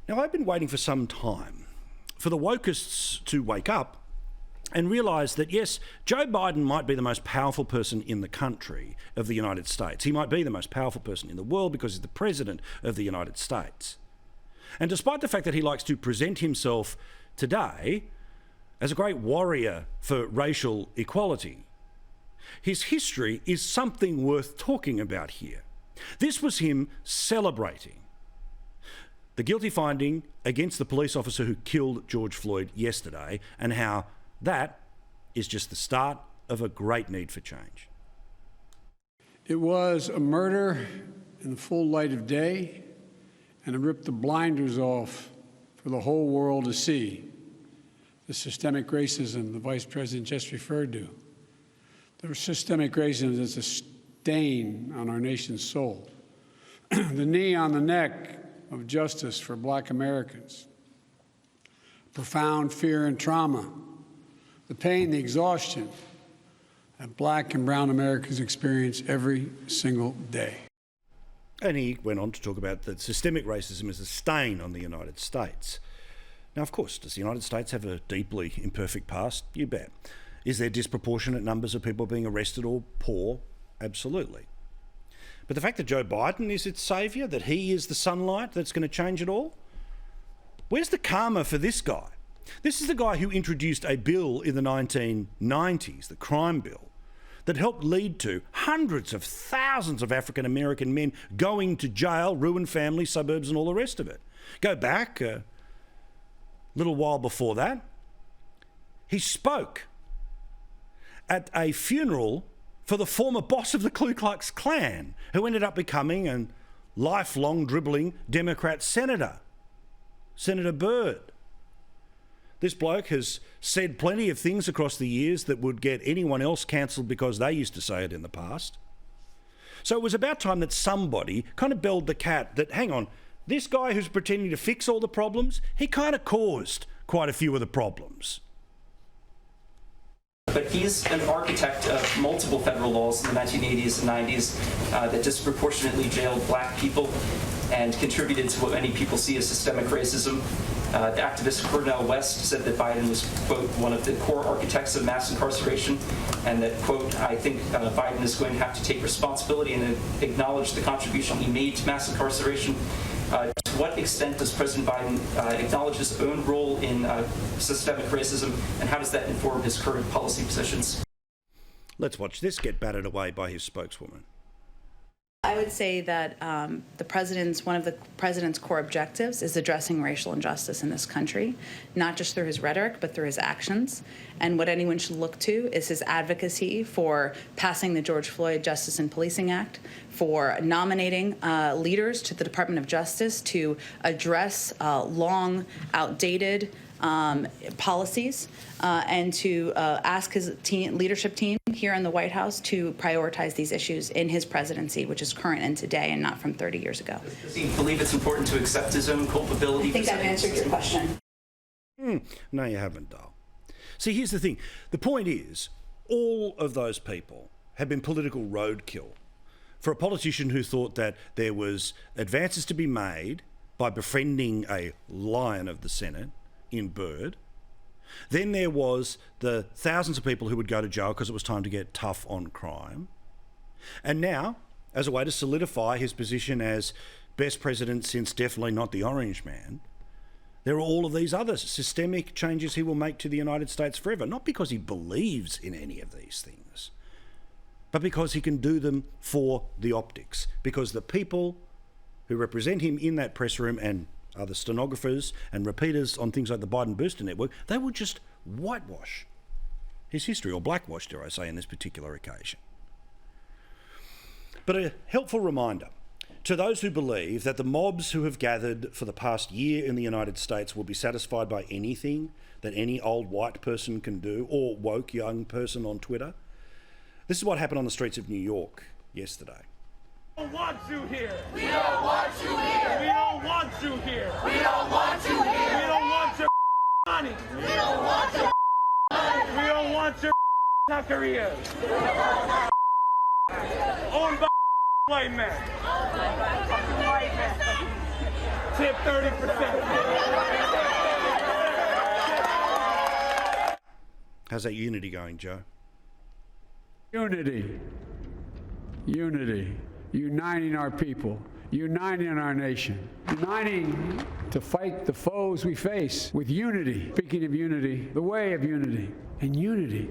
Now, I've been waiting for some time for the wokeists to wake up and realise that, yes, Joe Biden might be the most powerful person in the country of the United States. He might be the most powerful person in the world because he's the President of the United States. And despite the fact that he likes to present himself today as a great warrior for racial equality, his history is something worth talking about here. This was him celebrating the guilty finding against the police officer who killed George Floyd yesterday, and how that is just the start of a great need for change. It was a murder in the full light of day, and it ripped the blinders off for the whole world to see. The systemic racism the Vice President just referred to. The systemic racism is a stain on our nation's soul. The knee on the neck of justice for Black Americans. Profound fear and trauma. The pain, the exhaustion that Black and brown Americans experience every single day. And he went on to talk about that systemic racism is a stain on the United States. Now, of course, does the United States have a deeply imperfect past? You bet. Is there disproportionate numbers of people being arrested or poor? Absolutely. But the fact that Joe Biden is its saviour, that he is the sunlight that's going to change it all? Where's the karma for this guy? This is the guy who introduced a bill in the 1990s, the crime bill, that helped lead to hundreds of thousands of African American men going to jail, ruin families, suburbs and all the rest of it. Go back a little while before that, he spoke at a funeral for the former boss of the Ku Klux Klan, who ended up becoming a lifelong dribbling Democrat senator, Senator Byrd. This bloke has said plenty of things across the years that would get anyone else cancelled because they used to say it in the past. So it was about time that somebody kind of belled the cat that, hang on, this guy who's pretending to fix all the problems, he kind of caused quite a few of the problems. But he's an architect of multiple federal laws in the 1980s and 90s that disproportionately jailed Black people and contributed to what many people see as systemic racism. The activist Cornel West said that Biden was, quote, one of the core architects of mass incarceration, and that, quote, I think Biden is going to have to take responsibility and acknowledge the contribution he made to mass incarceration. To what extent does President Biden acknowledge his own role in systemic racism, and how does that inform his current policy positions? Let's watch this get battered away by his spokeswoman. I would say that one of the president's core objectives is addressing racial injustice in this country, not just through his rhetoric, but through his actions. And what anyone should look to is his advocacy for passing the George Floyd Justice and Policing Act, for nominating leaders to the Department of Justice to address long, outdated policies, and to ask his leadership team here in the White House to prioritize these issues in his presidency, which is current and today and not from 30 years ago. Does he believe it's important to accept his own culpability? I think I've answered your question. No, you haven't, Dale. See, here's the thing. The point is, all of those people have been political roadkill for a politician who thought that there was advances to be made by befriending a lion of the Senate in Byrd. Then there was the thousands of people who would go to jail because it was time to get tough on crime. And now, as a way to solidify his position as best president since definitely not the Orange Man, there are all of these other systemic changes he will make to the United States forever, not because he believes in any of these things, but because he can do them for the optics, because the people who represent him in that press room and other stenographers and repeaters on things like the Biden Booster Network, they will just whitewash his history, or blackwash, dare I say, in this particular occasion. But a helpful reminder to those who believe that the mobs who have gathered for the past year in the United States will be satisfied by anything that any old white person can do, or woke young person on Twitter. This is what happened on the streets of New York yesterday. We don't want you here. We don't want you here. We don't want you here. We don't want you here. We don't want your money. We don't want your money. We don't want your taquerias. Owned by white men. tip 30%. How's that unity going, Joe? Unity. Unity. Uniting our people. Uniting our nation. Uniting to fight the foes we face with unity. Speaking of unity, the way of unity. And unity.